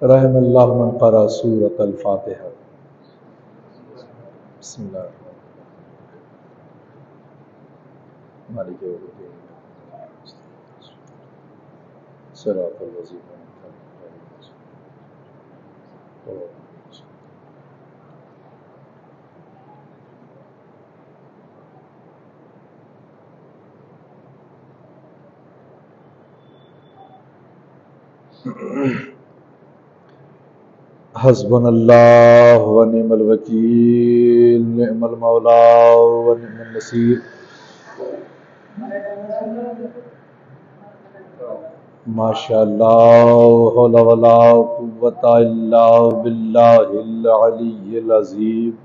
رحم اللہ من قرأ سورۃ الفاتحہ۔ بسم اللہ الرحمن الرحیم مالک یوم الدین صراط الذین انعمت علیہم۔ حسبنا اللہ ونعم الوکیل، نعم المولا ونعم النصیر۔ ماشاء اللہ حول ولا قوۃ الا باللہ العلی العظیم۔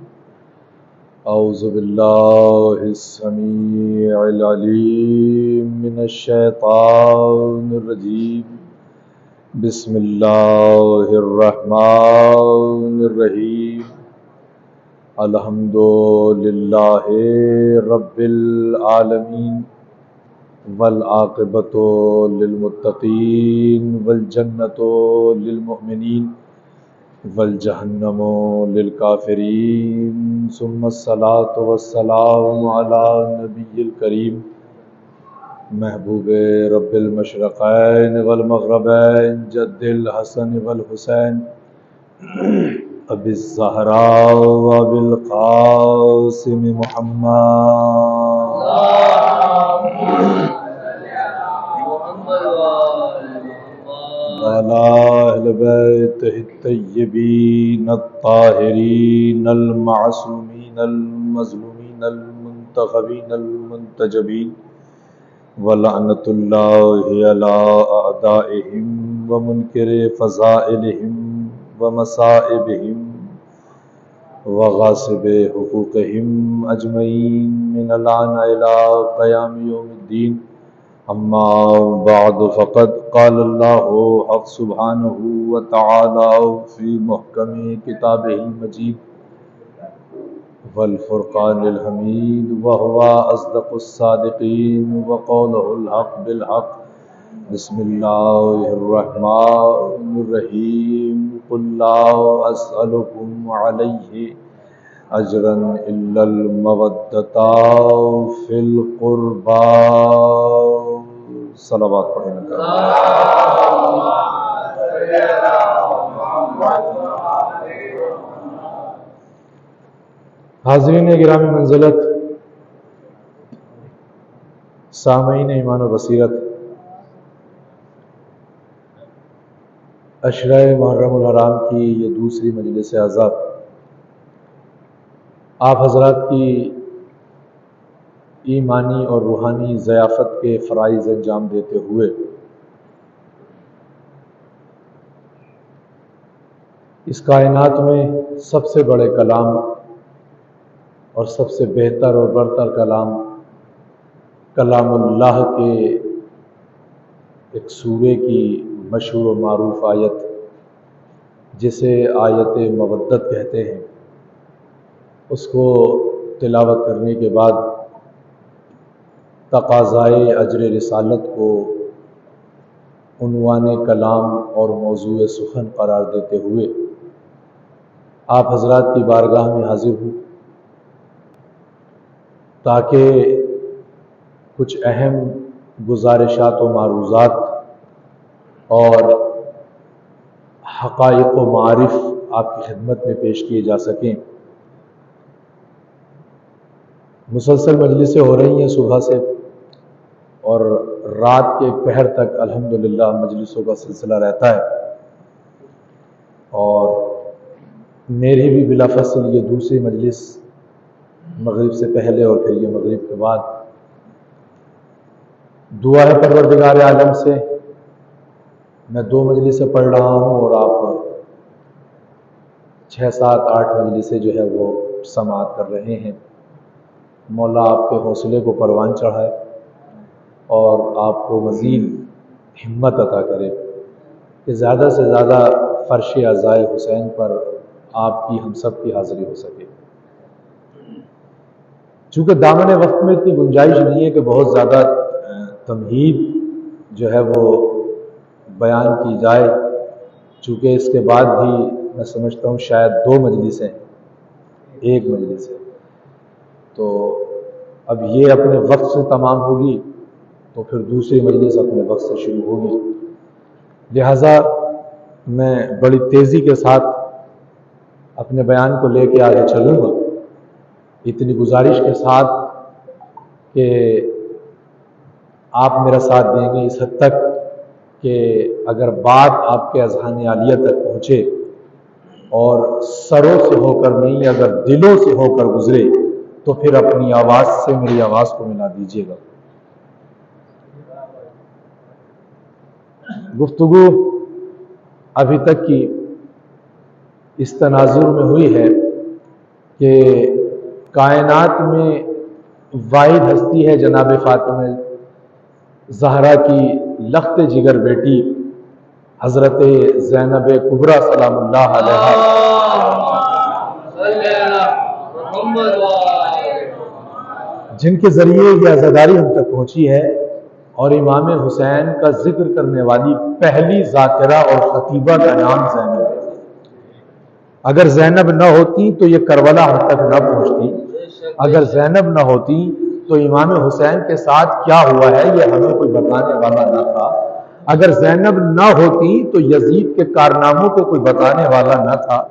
اعوذ باللہ السمیع العلیم من الشیطان الرجیم۔ بسم اللہ الرحمن الرحیم۔ الحمد للہ رب العالمین، والعاقبۃ للمتقین، والجنۃ للمؤمنین، والجہنم للکافرین، ثم الصلاۃ والسلام علی نبی الکریم، محبوب رب المشرقین والمغربین، جد الحسن والحسین، ابی الزہراء وابی القاسم محمد، وعلی اہل بیتہ الطیبین الطاہرین المعصومین المظلومین المنتخبین المنتجبین، ولعنۃ اللہ علی اعدائہم ومنکر فضائلہم ومصائبہم وغاصب حقوقہم اجمعین من الآن الی قیام یوم الدین۔ اما بعد فقد قال اللہ حق سبحانہ وتعالی فی محکم کتابہ المجید والفرقان الحمید، وهو اصدق الصادقین، وقولہ الحق بالحق۔ بسم اللہ الرحمن الرحیم۔ قل لا اسألکم علیہ اجرا الا المودۃ فی القربى۔ صلوات پڑھیں گے۔ حاضرین گرامی منزلت، سامعین ایمان و بصیرت، عشرہ محرم الحرام کی یہ دوسری مجلس اعزاء آپ حضرات کی ایمانی اور روحانی ضیافت کے فرائض انجام دیتے ہوئے اس کائنات میں سب سے بڑے کلام اور سب سے بہتر اور برتر کلام کلام اللہ کے ایک سورے کی مشہور و معروف آیت جسے آیت مودت کہتے ہیں، اس کو تلاوت کرنے کے بعد تقاضائے اجر رسالت کو عنوان کلام اور موضوع سخن قرار دیتے ہوئے آپ حضرات کی بارگاہ میں حاضر ہوں تاکہ کچھ اہم گزارشات و معروضات اور حقائق و معارف آپ کی خدمت میں پیش کیے جا سکیں۔ مسلسل مجلسیں ہو رہی ہیں صبح سے، اور رات کے پہر تک الحمدللہ مجلسوں کا سلسلہ رہتا ہے، اور میری بھی بلا فصل یہ دوسری مجلس مغرب سے پہلے اور پھر یہ مغرب کے بعد۔ دعا ہے پروردگار عالم سے، میں 2 مجلسیں پڑھ رہا ہوں اور آپ 6 7 8 مجلسیں جو ہے وہ سماعت کر رہے ہیں۔ مولا آپ کے حوصلے کو پروان چڑھائے اور آپ کو مزید ہمت عطا کرے کہ زیادہ سے زیادہ فرش عزائے حسین پر آپ کی ہم سب کی حاضری ہو سکے۔ چونکہ دامن وقت میں اتنی گنجائش نہیں ہے کہ بہت زیادہ تمہید جو ہے وہ بیان کی جائے، چونکہ اس کے بعد بھی میں سمجھتا ہوں شاید 2 مجلسیں، 1 مجلس ہے، تو اب یہ اپنے وقت سے تمام ہوگی تو پھر دوسری مجلس اپنے وقت سے شروع ہوگی، لہٰذا میں بڑی تیزی کے ساتھ اپنے بیان کو لے کے آگے چلوں گا، اتنی گزارش کے ساتھ کہ آپ میرا ساتھ دیں گے اس حد تک کہ اگر بات آپ کے اذہان عالیہ تک پہنچے اور سروں سے ہو کر نہیں، اگر دلوں سے ہو کر گزرے تو پھر اپنی آواز سے میری آواز کو ملا دیجیے گا۔ گفتگو ابھی تک کی اس تناظر میں ہوئی ہے کہ کائنات میں واحد ہستی ہے جناب فاطمہ زہرا کی لخت جگر بیٹی حضرت زینب کبریٰ سلام اللہ علیہا، جن کے ذریعے یہ عزاداری ہم تک پہنچی ہے، اور امام حسین کا ذکر کرنے والی پہلی ذاکرہ اور خطیبہ کا نام زینب ہے۔ اگر زینب نہ ہوتی تو یہ کربلا ہم تک نہ پہنچتی، اگر زینب نہ ہوتی تو امام حسین کے ساتھ کیا ہوا ہے یہ ہمیں کوئی بتانے والا نہ تھا، اگر زینب نہ ہوتی تو یزید کے کارناموں کو کوئی بتانے والا نہ تھا،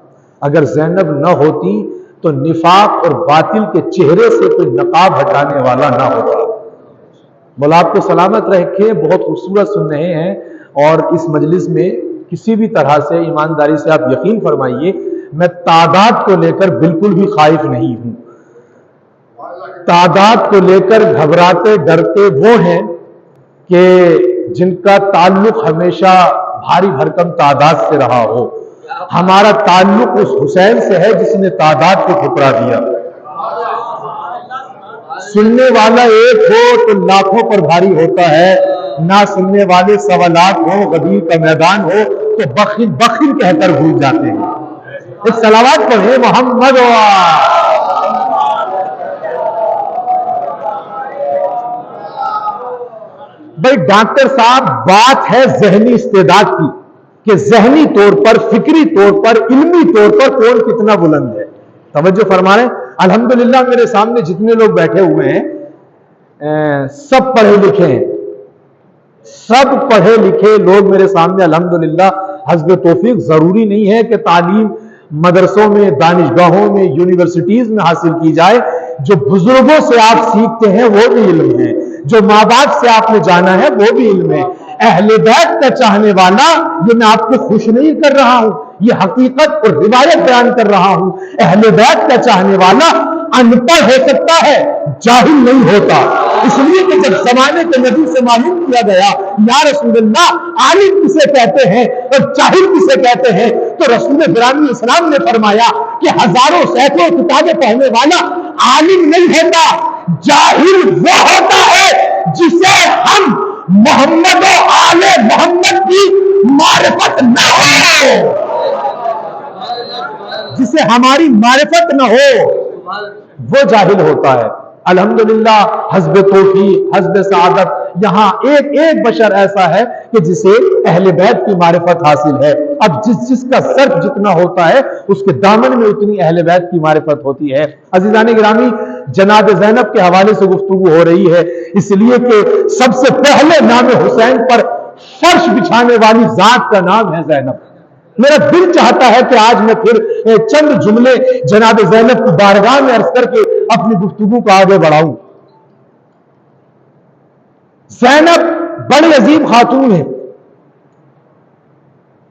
اگر زینب نہ ہوتی تو نفاق اور باطل کے چہرے سے کوئی نقاب ہٹانے والا نہ ہوتا۔ مولا آپ کو سلامت رکھے، بہت خوبصورت سن رہے ہیں، اور اس مجلس میں کسی بھی طرح سے ایمانداری سے آپ یقین فرمائیے میں تعداد کو لے کر بالکل بھی خائف نہیں ہوں۔ تعداد کو لے کر گھبراتے ڈرتے وہ ہیں کہ جن کا تعلق ہمیشہ بھاری بھرکم تعداد سے رہا ہو، ہمارا تعلق اس حسین سے ہے جس نے تعداد کو ٹھکرا دیا۔ سننے والا ایک ہو تو لاکھوں پر بھاری ہوتا ہے، نہ سننے والے 1.25 لاکھ ہو، غدیر کا میدان ہو تو بخل بخل کہہ کر بھول جاتے ہیں۔ ایک صلوات پڑھیں محمد بھائی ڈاکٹر صاحب، بات ہے ذہنی استعداد کی کہ ذہنی طور پر، فکری طور پر، علمی طور پر کون کتنا بلند ہے۔ توجہ فرما رہے ہیں؟ الحمدللہ میرے سامنے جتنے لوگ بیٹھے ہوئے ہیں سب پڑھے لکھے ہیں، سب پڑھے لکھے لوگ میرے سامنے الحمدللہ۔ حسب توفیق ضروری نہیں ہے کہ تعلیم مدرسوں میں، دانشگاہوں میں، یونیورسٹیز میں حاصل کی جائے، جو بزرگوں سے آپ سیکھتے ہیں وہ بھی علم ہے، جو ماں باپ سے آپ نے جانا ہے وہ بھی علم ہے۔ اہل بیت کا چاہنے والا، یہ میں آپ کو خوش نہیں کر رہا ہوں، یہ حقیقت اور روایت بیان کر رہا ہوں، اہل بیت کا چاہنے والا ان پڑھ ہو سکتا ہے، جاہل نہیں ہوتا، اس لیے کہ جب زمانے کے نبی سے معلوم کیا گیا یا رسول اللہ عالم کسے کہتے ہیں اور جاہل کسے کہتے ہیں، تو رسول گرامی اسلام نے فرمایا کہ ہزاروں سینکڑوں کتابیں پڑھنے والا عالم نہیں ہوتا، جاہل وہ ہوتا ہے جسے ہم محمد و آل محمد کی معرفت نہ ہو، جسے ہماری معرفت نہ ہو وہ جاہل ہوتا ہے۔ الحمدللہ حسب توفیق، حسب سعادت، یہاں ایک بشر ایسا ہے کہ جسے اہل بیت کی معرفت حاصل ہے۔ اب جس کا صرف جتنا ہوتا ہے اس کے دامن میں اتنی اہل بیت کی معرفت ہوتی ہے۔ عزیزان گرامی، جناب زینب کے حوالے سے گفتگو ہو رہی ہے، اس لیے کہ سب سے پہلے نام حسین پر فرش بچھانے والی ذات کا نام ہے زینب۔ میرا دل چاہتا ہے کہ آج میں پھر چند جملے جناب زینب کی بارگاہ میں عرض کر کے اپنی گفتگو کو آگے بڑھاؤں۔ زینب بڑی عظیم خاتون ہے،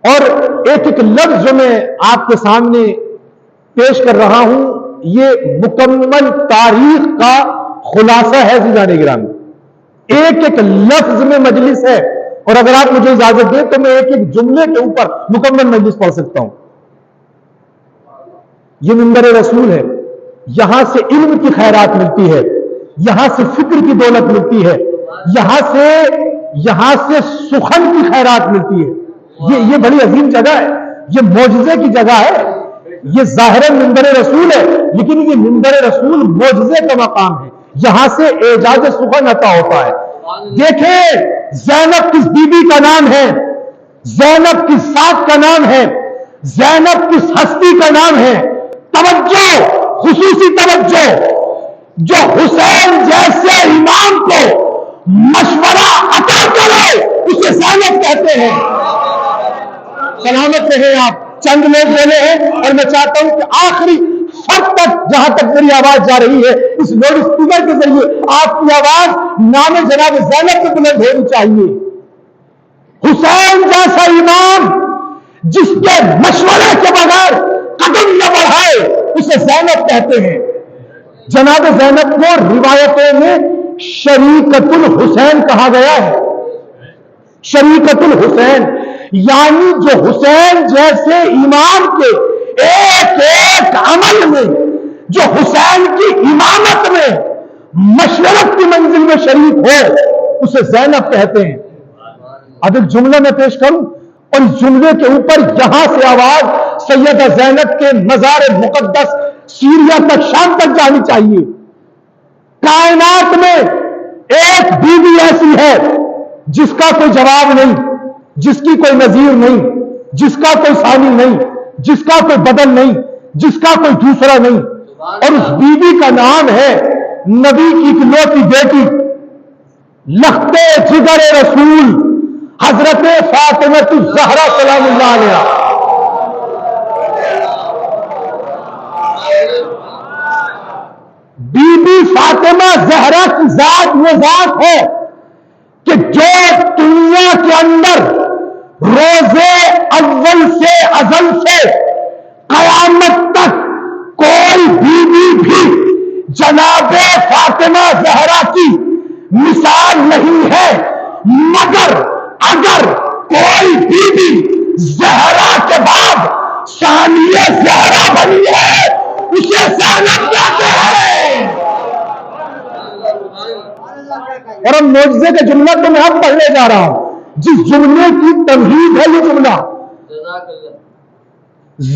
اور ایک لفظ جو میں آپ کے سامنے پیش کر رہا ہوں یہ مکمل تاریخ کا خلاصہ ہے۔ عزیزان گرامی، ایک لفظ میں مجلس ہے، اور اگر آپ مجھے اجازت دیں تو میں ایک جملے کے اوپر مکمل مجلس پڑھ سکتا ہوں۔ یہ منبر رسول ہے، یہاں سے علم کی خیرات ملتی ہے، یہاں سے فکر کی دولت ملتی ہے، یہاں سے سخن کی خیرات ملتی ہے۔ یہ بڑی عظیم جگہ ہے، یہ معجزے کی جگہ ہے، یہ ظاہراً منبر رسول ہے لیکن یہ منبر رسول معجزے کا مقام ہے، یہاں سے اعجاز سخن عطا ہوتا ہے۔ دیکھیں زینب کس بی بی کا نام ہے؟ زینب کس ذات کا نام ہے، زینب کس ہستی کا نام ہے. توجہ، خصوصی توجہ. جو حسین جیسے امام کو مشورہ عطا کرے اسے زینب کہتے ہیں. سلامت رہے آپ. چند لوگ بولے ہیں اور میں چاہتا ہوں کہ آخری فرق تک جہاں تک میری آواز جا رہی ہے اس لاؤڈ اسپیکر کے ذریعے آپ کی آواز نام جناب زینب سے بلند ہونی چاہیے. حسین جیسا امام جس کے مشورے کے بغیر قدم نہ بڑھائے اسے زینب کہتے ہیں. جناب زینب کو روایتوں میں شریکت الحسین کہا گیا ہے. شریکت الحسین یعنی جو حسین جیسے امام کے ایک ایک عمل میں، جو حسین کی امامت میں مشورت کی منزل میں شریک ہو اسے زینب کہتے ہیں. اب ایک جملہ میں پیش کروں اور اس جملے کے اوپر یہاں سے آواز سیدہ زینب کے مزار مقدس سیریا تک، شام تک جانی چاہیے. کائنات میں ایک بیوی ایسی ہے جس کا کوئی جواب نہیں، جس کی کوئی نظیر نہیں، جس کا کوئی ثانی نہیں، جس کا کوئی بدل نہیں، جس کا کوئی دوسرا نہیں. اور اس بیوی کا نام ہے نبی کی اکلوتی بیٹی، لختے جگر رسول حضرت فاطمہ الزہرا سلام اللہ علیہا. بی بی فاطمہ زہرا کی ذات وہ ذات ہے کہ جو دنیا کے اندر روزے اول سے ازل سے قیامت تک کوئی بیوی بھی جناب فاطمہ زہرا کی مثال نہیں ہے. مگر اگر کوئی بیوی زہرا کے بعد ثانیہ زہرا بنی ہے اسے زینب کہتے ہیں. اور ہم معجزے کا جملہ تو میں اب پڑھنے جا رہا ہوں جس جملے کی تمہید ہے یہ جملہ.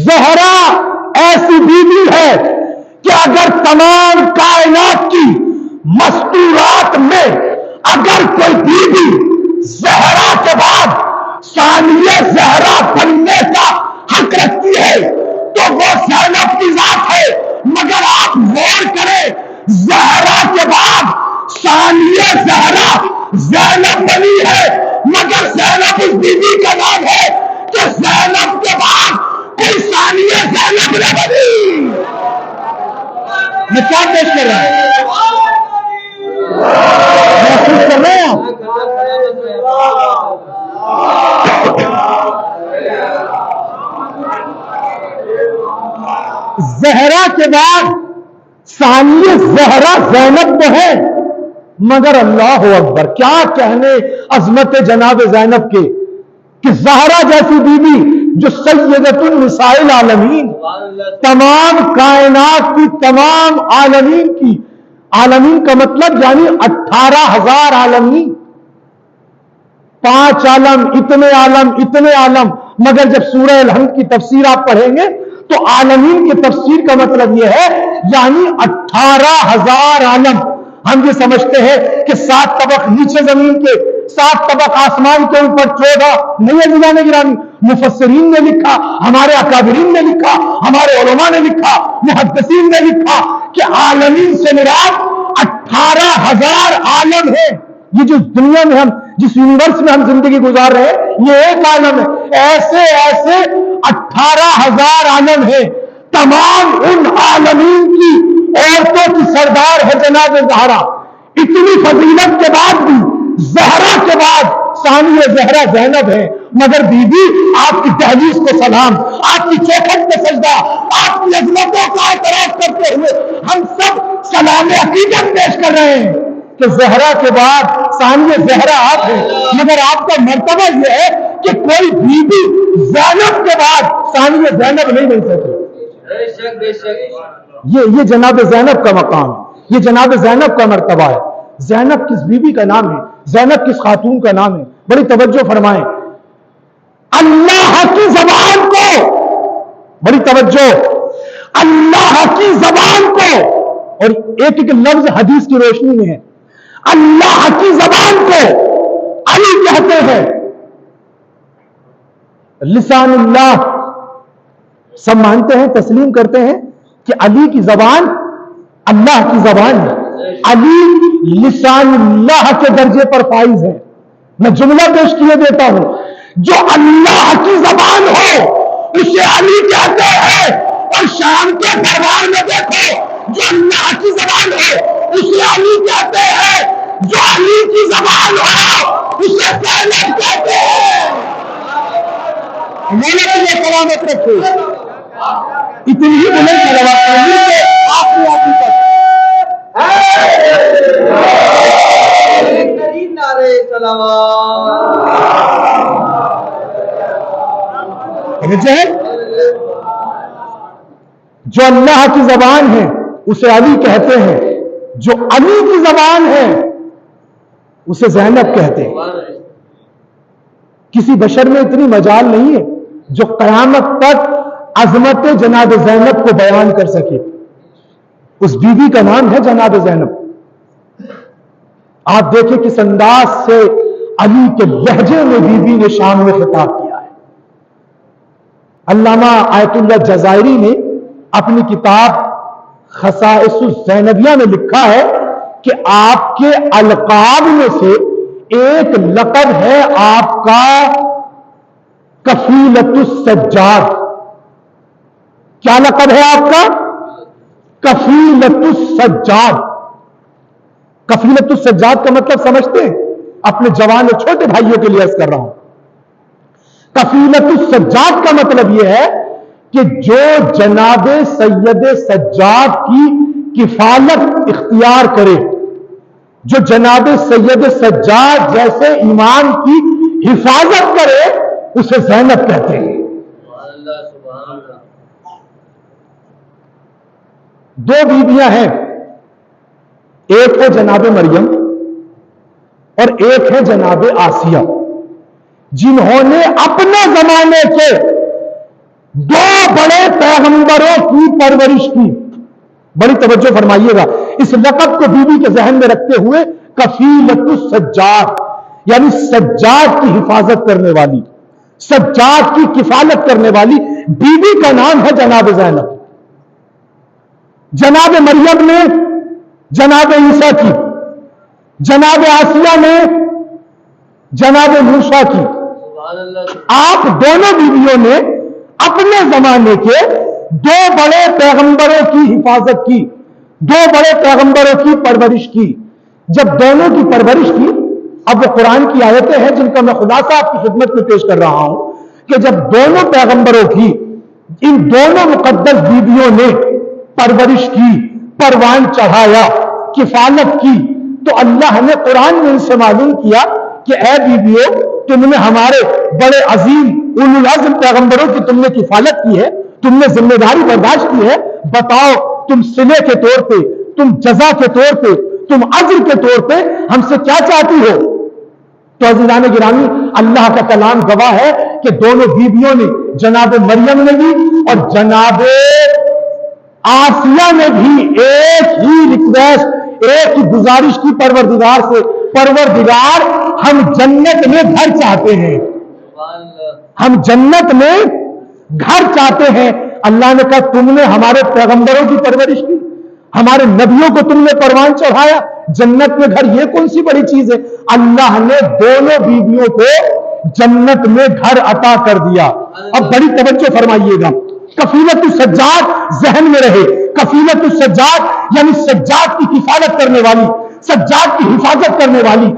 زہرا ایسی بیوی ہے کہ اگر تمام کائنات کی مستورات میں اگر کوئی بیوی زہرا کے بعد ثانیہ زہرا بننے کا حق رکھتی ہے تو وہ زینب کی ذات ہے. مگر آپ غور کریں زہرا کے بعد ثانیہ زہرا زینب بنی ہے مگر زینب اس بیوی کا نام ہے کہ زینب کے بعد کوئی ثانیہ زینب نہ بنی. میں کیا پیش کر رہا ہوں؟ محسوس کر رہے ہیں آپ؟ زہرا کے بعد ثانیہ زہرا زینب تو ہے مگر اللہ اکبر کیا کہنے عظمت جناب زینب کے کہ زہرا جیسی بیوی جو سیدۃ النساء العالمین، تمام کائنات کی، تمام عالمین کی، عالمین کا مطلب یعنی 18,000 عالمین، 5 عالم، اتنے عالم. مگر جب سورہ الحمد کی تفسیر آپ پڑھیں گے تو عالمین کی تفسیر کا مطلب یہ ہے یعنی 18,000 عالم. ہم یہ سمجھتے ہیں کہ 7 طبق نیچے زمین کے، 7 طبق آسمان کے اوپر، 14 نہیں ہے. عزیزان گرامی، مفسرین نے لکھا، ہمارے اکابرین نے لکھا، ہمارے علماء نے لکھا، محدثین نے لکھا کہ عالمین سے مراد 18,000 عالم ہے. یہ جو دنیا میں ہم جس یونیورس میں ہم زندگی گزار رہے ہیں یہ ایک عالم ہے. ایسے 18,000 عالم ہے. تمام ان عالمین کی عورتوں کی سردار ہے جناب زہرا. اتنی فضیلت کے بعد بھی زہرا کے بعد ثانیہ زہرا زینب ہے. مگر بی بی آپ کی دہلیز کو سلام، آپ کی چوکھٹ پہ سجدہ، آپ کی عظمتوں کا اعتراف کرتے ہوئے ہم سب سلام عقیدت پیش کر رہے ہیں کہ زہرا کے بعد ثانیہ زہرا آپ ہیں. مگر آپ کا مرتبہ یہ ہے کہ کوئی بی بی زینب کے بعد ثانیہ زینب نہیں بن سکتی. یہ جناب زینب کا مقام ہے، یہ جناب زینب کا مرتبہ ہے. زینب کس بیوی کا نام ہے؟ زینب کس خاتون کا نام ہے؟ بڑی توجہ فرمائیں. اللہ کی زبان کو، بڑی توجہ، اللہ کی زبان کو، اور ایک ایک لفظ حدیث کی روشنی میں ہے. اللہ کی زبان کو علی کہتے ہیں، لسان اللہ، سب مانتے ہیں، تسلیم کرتے ہیں کہ علی کی زبان اللہ کی زبان ہے، علی لسان اللہ کے درجے پر فائز ہے۔ میں جملہ پیش کیے دیتا ہوں، جو اللہ کی زبان ہو اسے علی کہتے ہیں، اور شام کے دربار میں دیکھو جو اللہ کی زبان ہو اسے علی کہتے ہیں، جو علی کی زبان ہو اسے زینب کہتے ہیں۔ میں نے یہ سلامت رکھے، اتنی ہی بلند سلامت رکھے آخری آخری تک۔ جو اللہ کی زبان ہے اسے علی کہتے ہیں، جو علی کی زبان ہے اسے زینب کہتے ہیں۔ کسی بشر میں اتنی مجال نہیں ہے جو قیامت تک عظمت جناب زینب کو بیان کر سکے۔ اس بی بی کا نام ہے جناب زینب۔ آپ دیکھیں کس انداز سے علی کے لہجے میں بی بی نے شام میں خطاب کیا ہے۔ علامہ آیت اللہ جزائری نے اپنی کتاب خصائص الزینبیہ میں لکھا ہے کہ آپ کے القاب میں سے ایک لقب ہے آپ کا کفیلۃ السجاد۔ کیا لقب ہے آپ کا؟ کفیلۃ السجاد۔ کفیلۃ السجاد کا مطلب سمجھتے ہیں؟ اپنے جوان اور چھوٹے بھائیوں کے لیے عرض کر رہا ہوں۔ کفیلۃ السجاد کا مطلب یہ ہے کہ جو جناب سید سجاد کی کفالت اختیار کرے، جو جناب سید سجاد جیسے امام کی حفاظت کرے اسے زینب کہتے ہیں۔ دو بیویاں ہیں، ایک ہے جناب مریم اور ایک ہے جناب آسیہ، جنہوں نے اپنے زمانے کے دو بڑے پیغمبروں کی پرورش کی۔ بڑی توجہ فرمائیے گا، اس لقب کو بیوی کے ذہن میں رکھتے ہوئے کفیلۃ السجاد یعنی سجاد کی حفاظت کرنے والی، سجاد کی کفالت کرنے والی بیوی کا نام ہے جناب زینب۔ جناب مریم نے جناب عیسیٰ کی، جناب آسیہ نے جناب موسیٰ کی۔ آپ دونوں بیویوں نے اپنے زمانے کے دو بڑے پیغمبروں کی حفاظت کی، دو بڑے پیغمبروں کی پرورش کی۔ جب دونوں کی پرورش کی، اب وہ قرآن کی آیتیں ہیں جن کا میں خلاصہ آپ کی خدمت میں پیش کر رہا ہوں کہ جب دونوں پیغمبروں کی ان دونوں مقدس بیویوں نے پرورش کی، پروان چڑھایا، کفالت کی، تو اللہ نے قرآن میں ان سے معلوم کیا کہ اے بیویوں، تم نے ہمارے بڑے عظیم اولو العزم پیغمبروں کی تم نے کفالت کی ہے، تم نے ذمہ داری برداشت کی ہے، بتاؤ تم صلے کے طور پہ، تم جزا کے طور پہ، تم اجر کے طور پہ ہم سے کیا چاہتی ہو؟ تو عزیزان گرامی، اللہ کا کلام گواہ ہے کہ دونوں بیویوں نے، جناب مریم نے بھی اور جناب آسیہ نے بھی ایک ہی ریکویسٹ، ایک ہی گزارش کی پروردگار سے، پروردگار ہم جنت میں گھر چاہتے ہیں، ہم جنت میں گھر چاہتے ہیں۔ اللہ نے کہا تم نے ہمارے پیغمبروں کی پرورش کی، ہمارے نبیوں کو تم نے پروان چڑھایا، جنت میں گھر یہ کون سی بڑی چیز ہے؟ اللہ نے دونوں بیویوں کو جنت میں گھر عطا کر دیا۔ اب بڑی توجہ فرمائیے گا، کفیلۃ السجاد ذہن میں رہے۔ کفیلۃ السجاد یعنی سجاد کی کفالت کرنے والی، سجاد کی حفاظت کرنے والی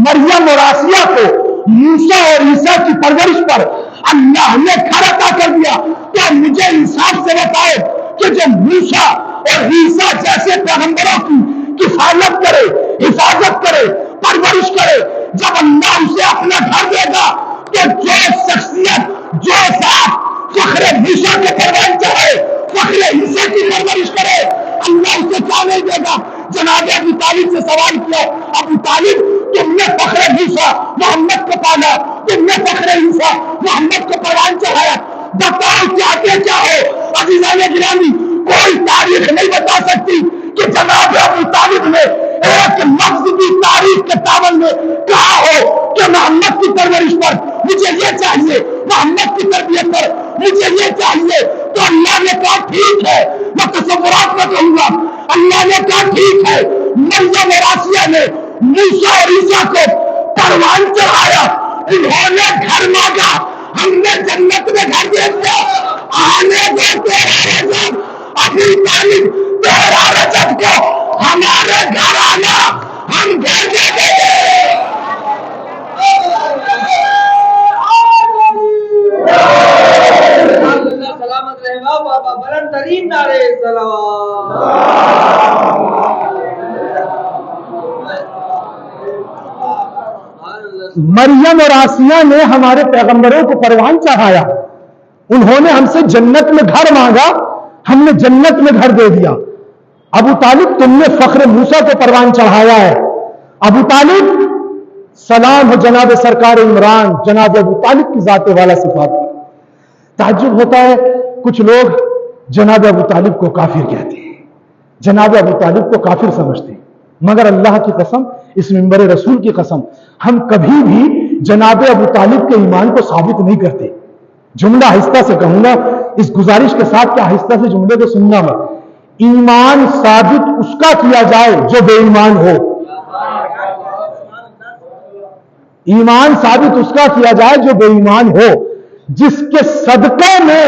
مریم اور آسیہ کو موسیٰ اور عیسیٰ کی پرورش پر اللہ نے گھر عطا کر دیا۔ کیا مجھے انصاف سے بتائے کہ جو موسیٰ اور عیسیٰ جیسے پیغمبروں کی کفالت کرے، حفاظت کرے، پرورش کرے، جب اللہ اسے اپنا گھر دے گا تو جو شخصیت، جو ذات فخر موسیٰ کے پروان چڑھے، فخر عیسیٰ کی پرورش کرے، اللہ اسے کیا نہیں دے گا؟ جناب ابو طالب سے سوال کیا، ابو طالب تم نے فخر موسیٰ محمد کو پالا، تم نے فخر عیسیٰ محمد کو پروان چڑھایا، بتاؤ چاہتے کیا ہو؟ عزیزان گرامی، کوئی تاریخ نہیں بتا سکتی کہ کہ جناب ابو طالب نے ایک لفظ بھی تاریخ کے تاول میں کہا ہو کہ محمد کی پرورش پر مجھے یہ چاہیے، محمد کی تربیت پر مجھے یہ چاہیے، تو اللہ نے کہا ٹھیک ہے، میں تصورات میں کہوں گا، اللہ نے کہا ٹھیک ہے۔ مریم اور آسیہ نے موسیٰ اور عیسیٰ کو پروان چڑھایا، انہوں نے گھر مانگا، ہم نے جنت میں گھر دے دیا، آنے دو 13 رجب، ابو طالب 13 رجب کو ہمارے گھر آنا، ہم گھر دے دیں گے۔ سلامت رہے گا بابا، بلند ترین نعرے سلام۔ مریم اور آسیہ نے ہمارے پیغمبروں کو پروان چڑھایا، انہوں نے ہم سے جنت میں گھر مانگا، ہم نے جنت میں گھر دے دیا۔ ابو طالب تم نے فخر موسیٰ کو پروان چڑھایا ہے۔ ابو طالب سلام ہو جناب سرکار عمران، جناب ابو طالب کی ذات والا صفات کی۔ تعجب ہوتا ہے کچھ لوگ جناب ابو طالب کو کافر کہتے ہیں، جناب ابو طالب کو کافر سمجھتے ہیں، مگر اللہ کی قسم، اس منبر رسول کی قسم، ہم کبھی بھی جناب ابو طالب کے ایمان کو ثابت نہیں کرتے۔ جملہ آہستہ سے کہوں گا اس گزارش کے ساتھ کہ آہستہ سے جملے کو سننا مت۔ ایمان ثابت اس کا کیا جائے جو بے ایمان ہو، ایمان ثابت اس کا کیا جائے جو بے ایمان ہو، جس کے صدقے میں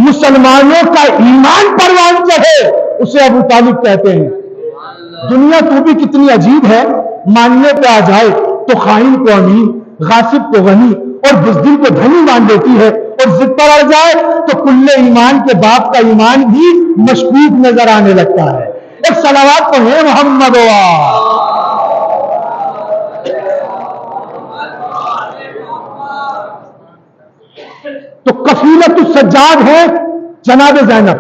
مسلمانوں کا ایمان پروان چڑھے اسے ابو طالب کہتے ہیں۔ دنیا تو بھی کتنی عجیب ہے، ماننے پہ آ جائے تو خائن کو امین، غاصب کو غنی اور بزدل کو دھنی مان لیتی ہے، اور ضد پر اڑ جائے تو کل ایمان کے باپ کا ایمان بھی مشکوک نظر آنے لگتا ہے۔ ایک صلوات تو ہے محمد تو کفیلت السجاد ہے جناب زینب۔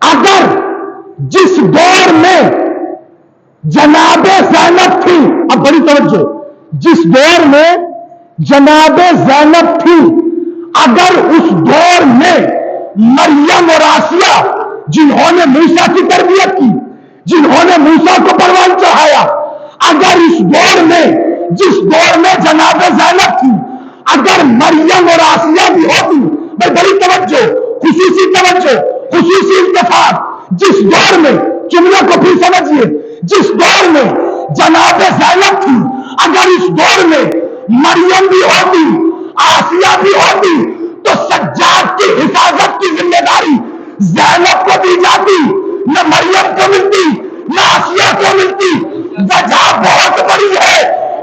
اگر جس دور میں جناب زینب تھی، اب بڑی توجہ، جس دور میں جناب زینب تھی، اگر اس دور میں مریم اور آسیہ جنہوں نے موسیٰ کی تربیت کی، جنہوں نے موسیٰ کو پروان چڑھایا، اگر اس دور میں جس دور میں جناب زینب تھی، اگر مریم اور آسیہ بھی ہوتی، بڑی توجہ، خصوصی توجہ، خصوصی التفات، جس دور میں، جملے کو بھی سمجھیے، جس دور میں جناب زینب تھی، اگر اس دور میں مریم بھی ہوتی، آسیہ بھی ہوتی، تو سجاد کی حفاظت کی ذمہ داری زینب کو دی جاتی، نہ مریم کو ملتی، نہ آسیہ کو ملتی۔ وجہ بہت بڑی ہے،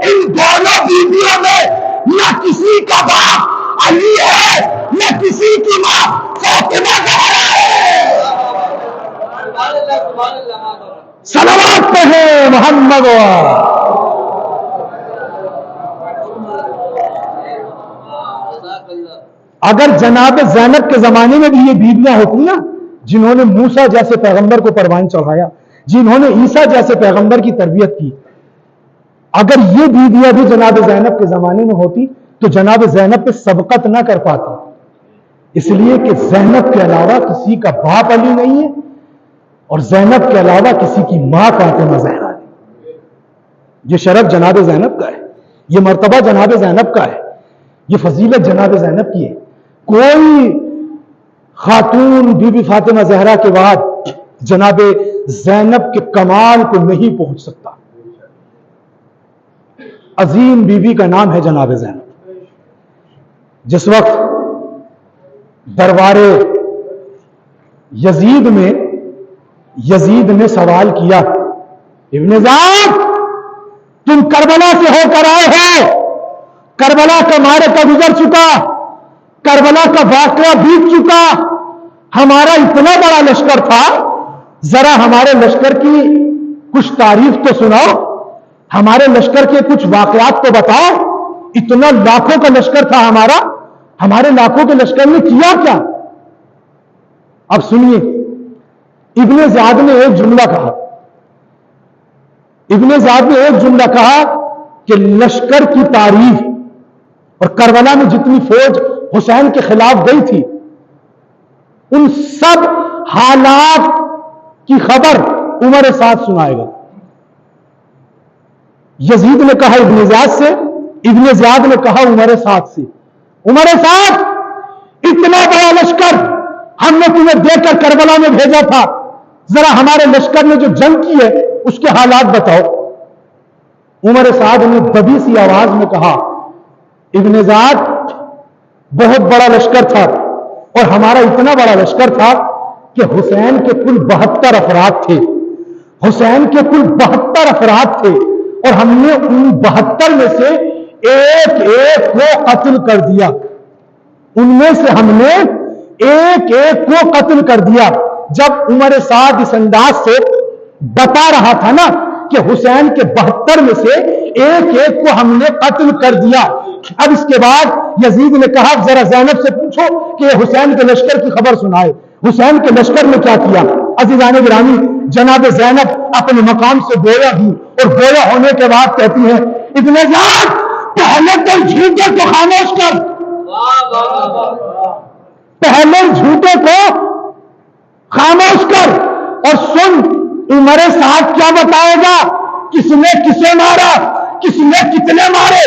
ان دونوں بیویوں میں نہ کسی کا باپ علی ہے، نہ کسی کی ماں فاطمہ زہرا ہے۔ صلوات پہ ہے محمد۔ اگر جناب زینب کے زمانے میں بھی یہ بیویاں ہوتی نا، جنہوں نے موسیٰ جیسے پیغمبر کو پروان چڑھایا، جنہوں نے عیسیٰ جیسے پیغمبر کی تربیت کی، اگر یہ بیویاں بھی جناب زینب کے زمانے میں ہوتی تو جناب زینب پہ سبقت نہ کر پاتی، اس لیے کہ زینب کے علاوہ کسی کا باپ علی نہیں ہے، اور زینب کے علاوہ کسی کی ماں فاطمہ زہرا نہیں۔ یہ شرف جناب زینب کا ہے، یہ مرتبہ جناب زینب کا ہے، یہ فضیلت جناب زینب کی ہے۔ کوئی خاتون بی بی فاطمہ زہرا کے بعد جناب زینب کے کمال کو نہیں پہنچ سکتا۔ عظیم بیوی کا نام ہے جناب زینب۔ جس وقت دربار یزید میں یزید نے سوال کیا، ابن زیاد تم کربلا سے ہو کر آئے ہو، کربلا کا معرکہ گزر چکا، کربلا کا واقعہ بیت چکا، ہمارا اتنا بڑا لشکر تھا، ذرا ہمارے لشکر کی کچھ تعریف تو سناؤ، ہمارے لشکر کے کچھ واقعات تو بتاؤ، اتنا لاکھوں کا لشکر تھا ہمارا، ہمارے لاکھوں کے لشکر نے کیا کیا؟ اب سنیے، ابن زیاد نے ایک جملہ کہا، ابن زیاد نے ایک جملہ کہا کہ لشکر کی تعریف، اور کربلا میں جتنی فوج حسین کے خلاف گئی تھی، ان سب حالات کی خبر عمر سعد سنائے گا۔ یزید نے کہا ابن زیاد سے، ابن زیاد نے کہا عمر سعد سے، عمر سعد اتنا بڑا لشکر ہم نے تمہیں دے کر کربلا میں بھیجا تھا، ذرا ہمارے لشکر نے جو جنگ کی ہے اس کے حالات بتاؤ۔ عمر سعد نے دبی سی آواز میں کہا ابن زیاد بہت بڑا لشکر تھا اور ہمارا اتنا بڑا لشکر تھا کہ حسین کے کل 72 افراد تھے، حسین کے کل 72 افراد تھے اور ہم نے ان 72 میں سے ایک ایک کو قتل کر دیا، ان میں سے ہم نے ایک ایک کو قتل کر دیا۔ جب عمر سعد اس انداز سے بتا رہا تھا نا کہ حسین کے 72 میں سے ایک ایک کو ہم نے قتل کر دیا، اب اس کے بعد یزید نے کہا ذرا زینب سے پوچھو کہ یہ حسین کے لشکر کی خبر سنائے، حسین کے لشکر نے کیا کیا۔ عزیزان گرامی، جناب زینب اپنے مقام سے گویا ہوئی اور گویا ہونے کے بعد کہتی ہیں ابن زیاد پہلے تو جھوٹے کو خاموش کر، پہلے جھوٹے کو خاموش کر اور سن عمر سعد کیا بتائے گا، کس نے کسے مارا، کس نے کتنے مارے،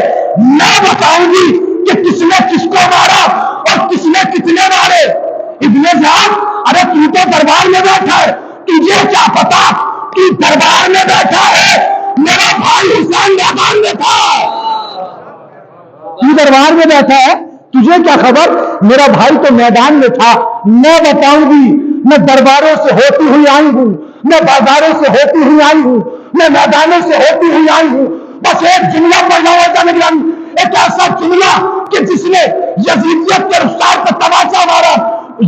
میں بتاؤں گی کہ کس نے کس کو مارا اور کس نے کتنے مارے۔ ابن زیاد ارے تو دربار میں بیٹھا ہے، تجھے کیا پتا کہ دربار میں بیٹھا ہے، میرا بھائی حسین میدان میں تھا، تو دربار میں بیٹھا ہے، تجھے کیا خبر، میرا بھائی تو میدان میں تھا، میں بتاؤں گی، میں درباروں سے ہوتی ہوئی آئی ہوں، میں بازاروں سے ہوتی ہوئی آئی ہوں، میں میدانوں سے ہوتی ہوئی آئی ہوں، بس ایک جملہ پڑھنا ہوتا ہے، ایک ایسا جملہ کہ جس نے یزیدیت کے رخسار پر تماشا مارا۔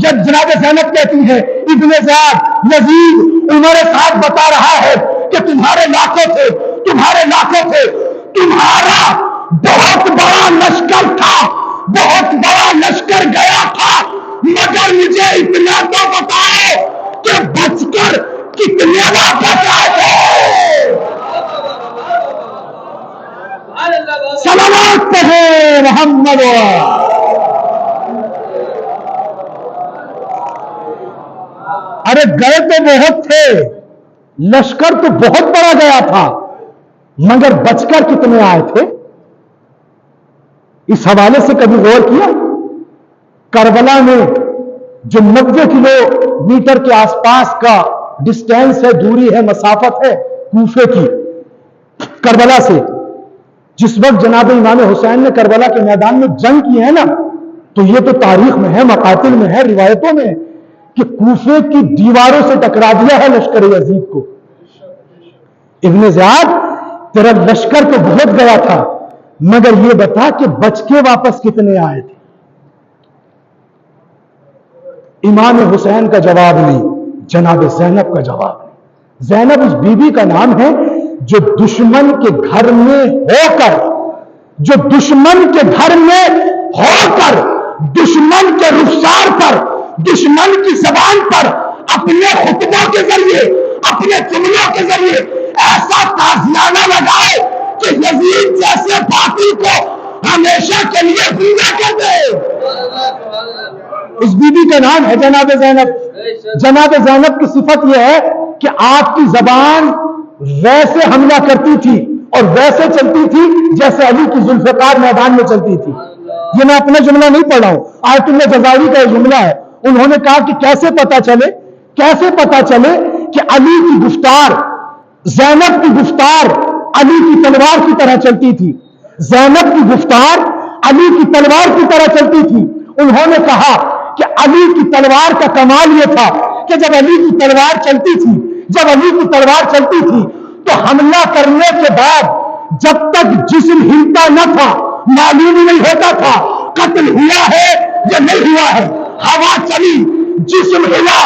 جناب زینب کہتی ہے ابن زیاد یزید عمر سعد بتا رہا ہے کہ تمہارے لاکھوں تھے، تمہارے لاکھوں تھے، تمہارا بہت بڑا لشکر تھا، بہت بڑا لشکر گیا تھا، مگر مجھے اتنا تو بتاؤ کہ بچ کر کتنے واپس آئے تھے۔ صلوات پڑھے محمد۔ ارے گئے تو بہت تھے، لشکر تو بہت بڑا گیا تھا، مگر بچ کر کتنے آئے تھے؟ اس حوالے سے کبھی غور کیا؟ کربلا میں جو 90 کلو میٹر کے آس پاس کا ڈسٹینس ہے، دوری ہے، مسافت ہے کوفے کی، کربلا سے، جس وقت جناب امام حسین نے کربلا کے میدان میں جنگ کی ہے نا، تو یہ تو تاریخ میں ہے، مقاتل میں ہے، روایتوں میں ہے کہ کوفے کی دیواروں سے ٹکرا دیا ہے لشکر یزید کو۔ ابن زیاد تیرا لشکر تو بہت گیا تھا، مگر یہ بتا کہ بچ کے واپس کتنے آئے تھے؟ امام حسین کا جواب نہیں، جناب زینب کا جواب نہیں۔ زینب اس بی بی کا نام ہے جو دشمن کے گھر میں ہو کر، جو دشمن کے گھر میں ہو کر، دشمن کے رخسار پر، دشمن کی زبان پر اپنے خطبوں کے ذریعے، اپنے جملوں کے ذریعے ایسا تعزیانہ لگائے کہ یزید جیسے باقی کو ہمیشہ کے لیے زندہ کر دے۔ اس بی بی کا نام ہے جناب زینب۔ جناب زینب کی صفت یہ ہے کہ آپ کی زبان ویسے حملہ کرتی تھی اور ویسے چلتی تھی جیسے علی کی ذوالفقار میدان میں چلتی تھی۔ یہ میں اپنا جملہ نہیں پڑھ رہا ہوں، آیت اللہ جزائری کا یہ جملہ ہے۔ انہوں نے کہا کہ کیسے پتا چلے کہ علی کی گفتار، زینب کی گفتار علی کی تلوار کی طرح چلتی تھی، زینب کی گفتار علی کی تلوار کی طرح چلتی تھی۔ انہوں نے کہا کہ علی کی تلوار کا کمال یہ تھا کہ جب علی کی تلوار چلتی تھی، جب علی کی تلوار چلتی تھی تو حملہ کرنے کے بعد جب تک جسم ہلتا نہ تھا معلوم نہیں ہوتا تھا قتل ہوا ہے یا نہیں ہوا ہے۔ ہوا چلی، جسم ہلا،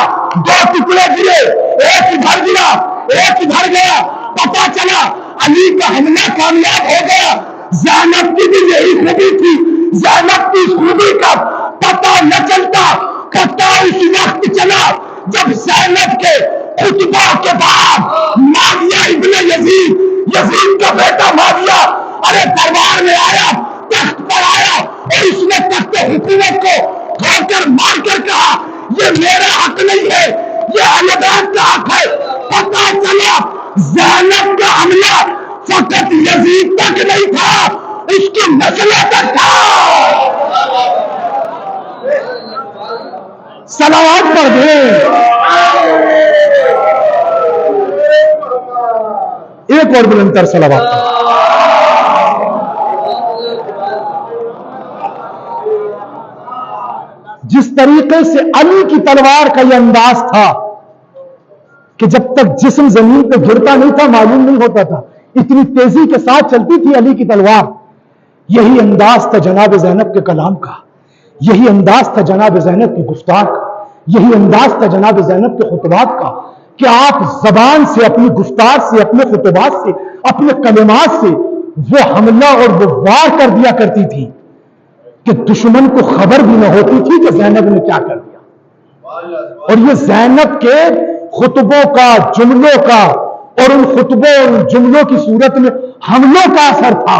2 ٹکڑے گرے، ایک ادھر گرا، ایک ادھر گیا، پتا چلا علی کا حملہ کامیاب ہو گیا۔ زینب کی بھی یہی خوبی تھی، زینب کی خوبی کا پتا نہ چلتا، پتا اس وقت چلا جب زینب کے خطبہ کے بعد معاویہ ابن یزید، یزید کا بیٹا معاویہ ارے دربار میں آیا، تخت پر آیا اور اس نے تخت حکومت کو کھول کر مار کر کہا یہ میرا حق نہیں ہے، یہ اہل بیت کا حق ہے. پتہ چلا زینب کا حملہ فقط یزید تک نہیں تھا، اس کی نسلوں تک تھا. صلوات پڑھ دیں. ایک اور بلندر صلوات. جس طریقے سے علی کی تلوار کا یہ انداز تھا کہ جب تک جسم زمین پہ گرتا نہیں تھا معلوم نہیں ہوتا تھا، اتنی تیزی کے ساتھ چلتی تھی علی کی تلوار. یہی انداز تھا جناب زینب کے کلام کا، یہی انداز تھا جناب زینب کی گفتار کا، یہی انداز تھا جناب زینب کے خطبات کا کہ آپ زبان سے، اپنی گفتار سے، اپنے خطبات سے، اپنے کلمات سے وہ حملہ اور وہ وار کر دیا کرتی تھی کہ دشمن کو خبر بھی نہ ہوتی تھی کہ زینب نے کیا کر دیا. اور یہ زینب کے خطبوں کا، جملوں کا، اور ان خطبوں اور جملوں کی صورت میں حملوں کا اثر تھا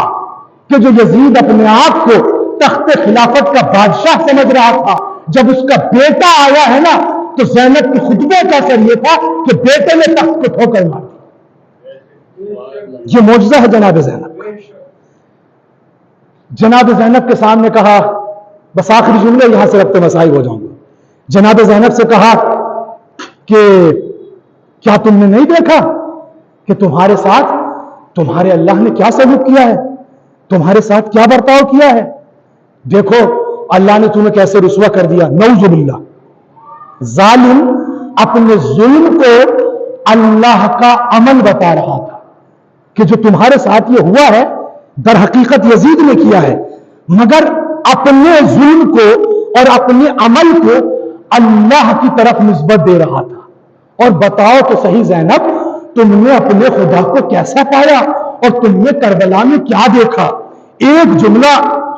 کہ جو یزید اپنے آپ کو تخت خلافت کا بادشاہ سمجھ رہا تھا، جب اس کا بیٹا آیا ہے نا تو زینب کے خطبے کا اثر یہ تھا کہ بیٹے نے تخت کو ٹھوکر مار دی. یہ معجزہ ہے جناب زینب. جناب زینب کے سامنے کہا، بس آخری جملے یہاں سے ربط مسائل ہو جاؤں گا. جناب زینب سے کہا کہ کیا تم نے نہیں دیکھا کہ تمہارے ساتھ تمہارے اللہ نے کیا سلوک کیا ہے، تمہارے ساتھ کیا برتاؤ کیا ہے؟ دیکھو اللہ نے تمہیں کیسے رسوا کر دیا. نعوذ باللہ. ظالم اپنے ظلم کو اللہ کا عمل بتا رہا تھا کہ جو تمہارے ساتھ یہ ہوا ہے در حقیقت یزید نے کیا ہے، مگر اپنے ظلم کو اور اپنے عمل کو اللہ کی طرف نسبت دے رہا تھا. اور بتاؤ تو صحیح زینب، تم نے اپنے خدا کو کیسا پایا اور تم نے کربلا میں کیا دیکھا؟ ایک جملہ،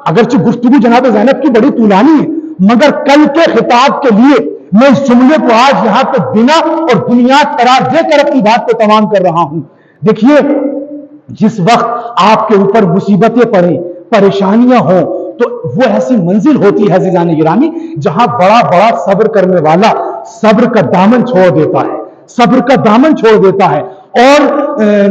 اگرچہ گفتگو جناب زینب کی بڑی طولانی ہے، مگر کل کے خطاب کے لیے میں اس جملے کو آج یہاں پہ بنا اور بنیاد قرار دے کر اپنی بات کو تمام کر رہا ہوں. دیکھیے، جس وقت آپ کے اوپر مصیبتیں پڑیں، پریشانیاں ہوں، تو وہ ایسی منزل ہوتی ہے عزیزان گرامی جہاں بڑا بڑا صبر کرنے والا صبر کا دامن چھوڑ دیتا ہے، صبر کا دامن چھوڑ دیتا ہے اور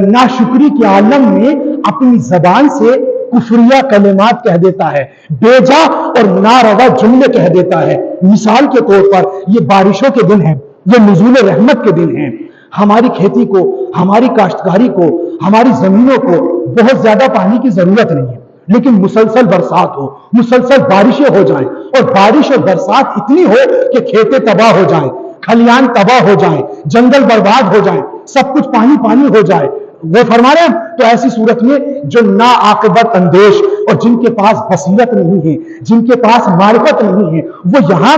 ناشکری کے عالم میں اپنی زبان سے کفریہ کلمات کہہ دیتا ہے، بیجا اور ناروا جملے کہہ دیتا ہے. مثال کے طور پر یہ بارشوں کے دن ہیں، یہ نزول رحمت کے دن ہیں. ہماری کھیتی کو، ہماری کاشتکاری کو، ہماری زمینوں کو بہت زیادہ پانی کی ضرورت نہیں ہے، لیکن مسلسل برسات ہو، مسلسل بارشیں ہو جائیں، اور بارش اور برسات اتنی ہو کہ کھیتیں تباہ ہو جائیں، کھلیان تباہ ہو جائیں، جنگل برباد ہو جائیں، سب کچھ پانی پانی ہو جائے. وہ فرما رہے ہیں تو ایسی صورت میں جو نا عاقبت اندیش اور جن کے پاس بصیرت نہیں ہے، جن کے پاس معرفت نہیں ہے، وہ یہاں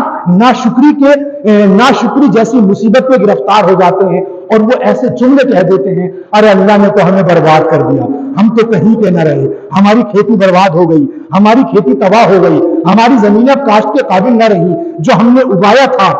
ناشکری جیسی مصیبت میں گرفتار ہو جاتے ہیں اور وہ ایسے جملے کہہ دیتے ہیں، ارے اللہ نے تو ہمیں برباد کر دیا، ہم تو کہیں پہ نہ رہے، ہماری کھیتی برباد ہو گئی، ہماری کھیتی تباہ ہو گئی، ہماری زمینیں کاشت کے قابل نہ رہی، جو ہم نے اگایا تھا،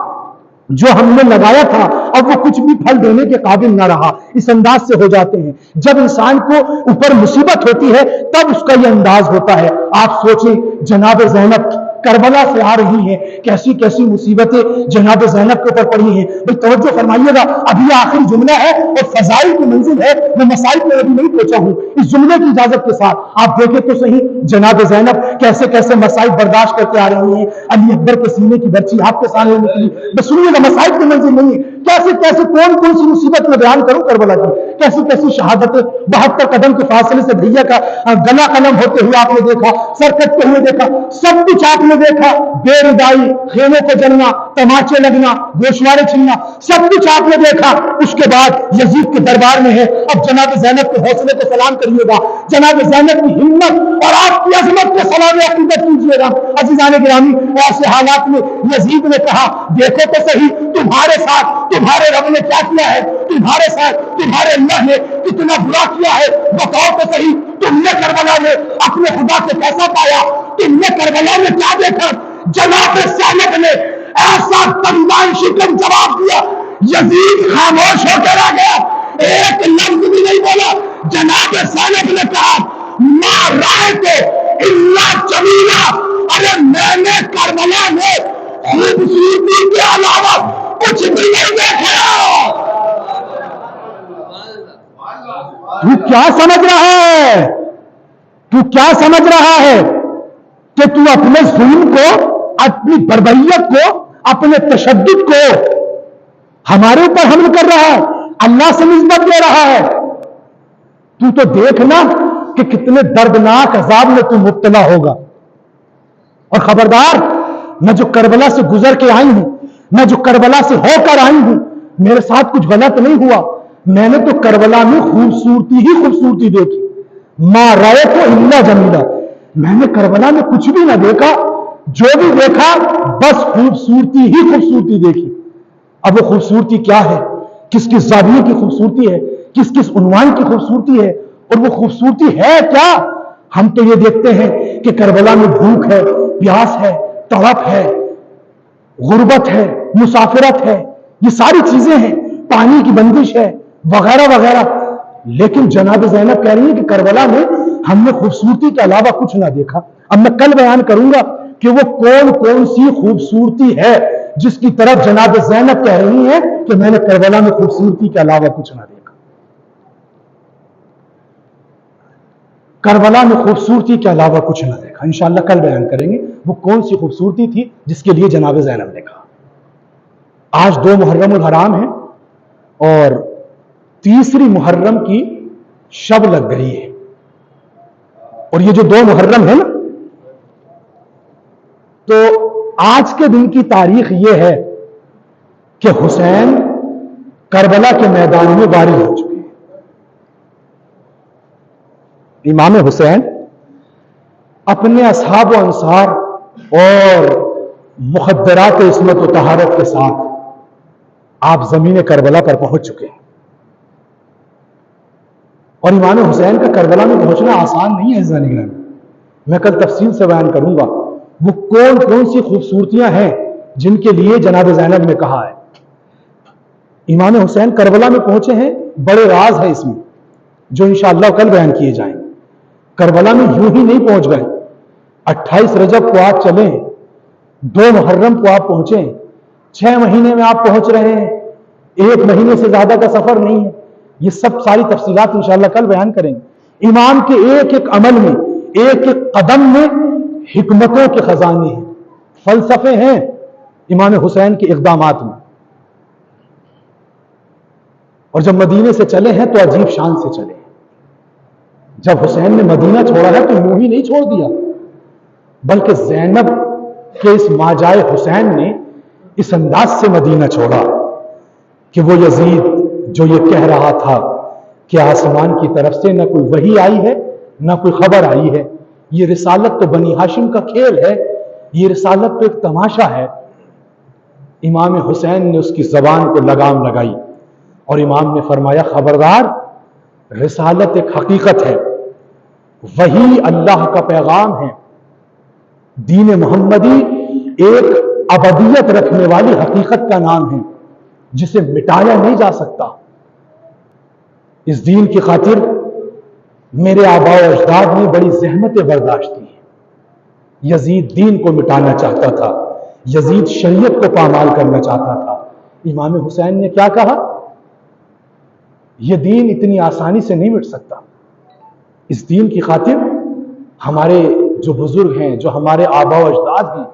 جو ہم نے لگایا تھا، اب وہ کچھ بھی پھل دینے کے قابل نہ رہا. اس انداز سے ہو جاتے ہیں. جب انسان کو اوپر مصیبت ہوتی ہے تب اس کا یہ انداز ہوتا ہے. آپ سوچیں جناب زینب کربلا سے آ رہی ہیں، کیسی کیسی مصیبتیں جناب زینب کے اوپر پڑی ہیں. بھئی توجہ فرمائیے گا، ابھی آخری جملہ ہے اور فضائل کی منزل ہے، میں مسائل پہ ابھی نہیں پہنچا ہوں. اس جملے کی اجازت کے ساتھ آپ دیکھیں تو صحیح جناب زینب کیسے کیسے مسائل برداشت کرتے آ رہی ہیں. علی اکبر کے سینے کی برچی آپ کے سامنے نکلی. بس سنیے گا، مسائل کی منزل نہیں ہے. کیسے کیسے کون سی مصیبت میں بیان کروں کربلا کی، کیسی کیسی شہادتیں. 72 قدم کے فاصلے سے بھیا کا گلا قلم ہوتے ہوئے آپ نے دیکھا، سر کٹتے ہوئے دیکھا، سب کچھ آپ نے دیکھا. بے ردائی، خیموں کو جلنا، تماچے لگنا، گوشوارے چھلنا، سب کچھ آپ نے دیکھا. اس کے بعد یزید کے دربار میں ہے. اب جناب زینب کے حوصلے کو سلام کریے گا، جناب زینب کی ہمت اور آپ کی عظمت کو سلام عقیدت کیجیے گا. عزیزان گرامی، ایسے حالات میں یزید نے کہا، دیکھو تو صحیح تمہارے ساتھ تمہارے رب نے کیا کیا ہے، تمہارے ساتھ تمہارے اللہ نے کتنا برا کیا ہے. بتاؤ تو صحیح، تم نے کربلا میں اپنے خدا سے کیسا پایا، تم نے کربلا میں کیا دیکھا. جناب زینب نے ایسا تنبان شکن جواب دیا، یزید خاموش ہو کر آ گیا، ایک لفظ بھی نہیں بولا. جناب زینب نے کہا، ما رائے تو اللہ جمیلا، ارے میں نے کربلا میں خوبصورتی کے علاوہ کچھ بھی نہیں دیکھا۔ تو کیا سمجھ رہا ہے؟ تو کیا سمجھ رہا ہے کہ تو اپنے ظلم کو، اپنی بربریت کو، اپنے تشدد کو ہمارے اوپر حمل کر رہا ہے، اللہ سے نسبت دے رہا ہے؟ تو دیکھنا کہ کتنے دردناک عذاب میں تو مبتلا ہوگا۔ اور خبردار، میں جو کربلا سے گزر کے آئی ہوں، میں جو کربلا سے ہو کر آئی ہوں، میرے ساتھ کچھ غلط نہیں ہوا۔ میں نے تو کربلا میں خوبصورتی ہی خوبصورتی دیکھی، ما رأیت الا جمیلا۔ میں نے کربلا میں کچھ بھی نہ دیکھا، جو بھی دیکھا بس خوبصورتی ہی خوبصورتی دیکھی۔ اب وہ خوبصورتی کیا ہے؟ کس کس زاویے کی خوبصورتی ہے، کس کس عنوان کی خوبصورتی ہے، اور وہ خوبصورتی ہے کیا؟ ہم تو یہ دیکھتے ہیں کہ کربلا میں بھوک ہے، پیاس ہے، تڑپ ہے، غربت ہے، مسافرت ہے، یہ ساری چیزیں ہیں، پانی کی بندش ہے، وغیرہ وغیرہ۔ لیکن جناب زینب کہہ رہی ہیں کہ کربلا میں ہم نے خوبصورتی کے علاوہ کچھ نہ دیکھا۔ اب میں کل بیان کروں گا کہ وہ کون کون سی خوبصورتی ہے جس کی طرف جناب زینب کہہ رہی ہیں کہ میں نے کربلا میں خوبصورتی کے علاوہ کچھ نہ دیکھا۔ کربلا میں خوبصورتی کے علاوہ کچھ نہ دیکھا، انشاءاللہ کل بیان کریں گے وہ کون سی خوبصورتی تھی جس کے لیے جناب زینب نے کہا۔ آج 2 محرم الحرام ہے اور 3 محرم کی شب لگ گئی ہے، اور یہ جو 2 محرم ہے نا، تو آج کے دن کی تاریخ یہ ہے کہ حسین کربلا کے میدان میں وارد ہو چکے ہیں۔ امام حسین اپنے اصحاب و انصار اور مخدرات عصمت و طہارت کے ساتھ آپ زمین کربلا پر پہنچ چکے ہیں، اور امام حسین کا کربلا میں پہنچنا آسان نہیں ہے۔ زنگران میں کل تفصیل سے بیان کروں گا وہ کون کون سی خوبصورتیاں ہیں جن کے لیے جناب زینب نے کہا ہے۔ امام حسین کربلا میں پہنچے ہیں، بڑے راز ہے اس میں جو انشاءاللہ کل بیان کیے جائیں۔ کربلا میں یوں ہی نہیں پہنچ گئے، 28 رجب کو آپ چلے ہیں، 2 محرم کو آپ پہنچے ہیں، 6 مہینے میں آپ پہنچ رہے ہیں، 1 مہینے سے زیادہ کا سفر نہیں ہے۔ یہ سب ساری تفصیلات انشاءاللہ کل بیان کریں گے۔ امام کے ایک ایک عمل میں، ایک ایک قدم میں حکمتوں کے خزانے ہیں، فلسفے ہیں امام حسین کے اقدامات میں۔ اور جب مدینے سے چلے ہیں تو عجیب شان سے چلے ہیں۔ جب حسین نے مدینہ چھوڑا ہے تو یوں ہی نہیں چھوڑ دیا، بلکہ زینب کے اس ماجائے حسین نے اس انداز سے مدینہ چھوڑا کہ وہ یزید جو یہ کہہ رہا تھا کہ آسمان کی طرف سے نہ کوئی وحی آئی ہے نہ کوئی خبر آئی ہے، یہ رسالت تو بنی ہاشم کا کھیل ہے، یہ رسالت تو ایک تماشا ہے، امام حسین نے اس کی زبان کو لگام لگائی اور امام نے فرمایا خبردار، رسالت ایک حقیقت ہے، وحی اللہ کا پیغام ہے، دین محمدی ایک ابدیت رکھنے والی حقیقت کا نام ہے جسے مٹایا نہیں جا سکتا۔ اس دین کی خاطر میرے آباء و اجداد نے بڑی زحمتیں برداشت کی۔ یزید دین کو مٹانا چاہتا تھا، یزید شریعت کو پامال کرنا چاہتا تھا۔ امام حسین نے کیا کہا؟ یہ دین اتنی آسانی سے نہیں مٹ سکتا۔ اس دین کی خاطر ہمارے جو بزرگ ہیں، جو ہمارے آباء و اجداد ہیں،